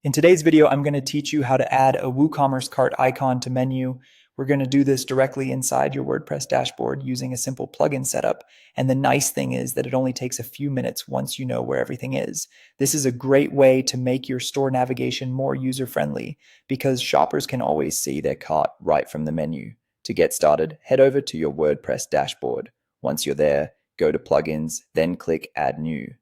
In today's video, I'm going to teach you how to add a WooCommerce cart icon to menu. We're going to do this directly inside your WordPress dashboard using a simple plugin setup. And the nice thing is that it only takes a few minutes once you know where everything is. This is a great way to make your store navigation more user-friendly because shoppers can always see their cart right from the menu. To get started, head over to your WordPress dashboard. Once you're there, go to Plugins, then click Add New.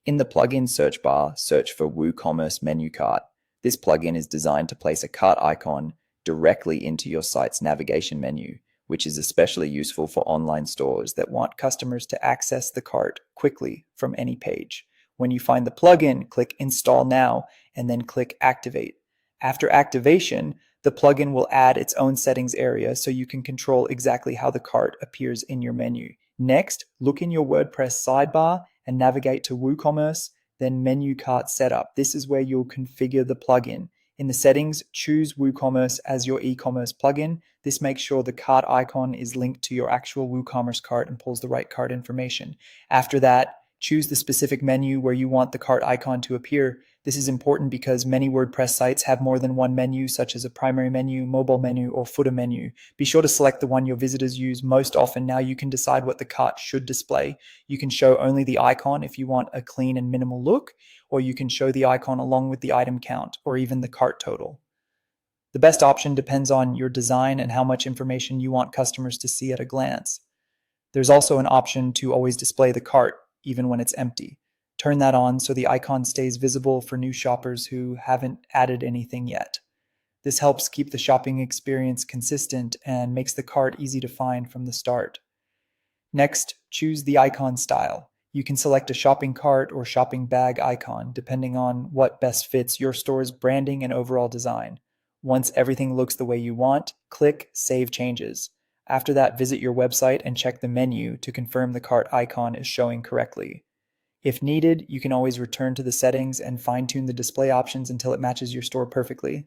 In the plugin search bar, search for WooCommerce menu cart. This plugin is designed to place a cart icon directly into your site's navigation menu, which is especially useful for online stores that want customers to access the cart quickly from any page. When you find the plugin, click Install Now and then click Activate. After activation, the plugin will add its own settings area so you can control exactly how the cart appears in your menu. Next, look in your WordPress sidebar and navigate to WooCommerce, then Menu Cart Setup. This is where you'll configure the plugin. In the settings, choose WooCommerce as your e-commerce plugin. This makes sure the cart icon is linked to your actual WooCommerce cart and pulls the right cart information. After that, choose the specific menu where you want the cart icon to appear. This is important because many WordPress sites have more than one menu, such as a primary menu, mobile menu, or footer menu. Be sure to select the one your visitors use most often. Now you can decide what the cart should display. You can show only the icon if you want a clean and minimal look, or you can show the icon along with the item count, or even the cart total. The best option depends on your design and how much information you want customers to see at a glance. There's also an option to always display the cart, even when it's empty. Turn that on so the icon stays visible for new shoppers who haven't added anything yet. This helps keep the shopping experience consistent and makes the cart easy to find from the start. Next, choose the icon style. You can select a shopping cart or shopping bag icon, depending on what best fits your store's branding and overall design. Once everything looks the way you want, click Save Changes. After that, visit your website and check the menu to confirm the cart icon is showing correctly. If needed, you can always return to the settings and fine-tune the display options until it matches your store perfectly.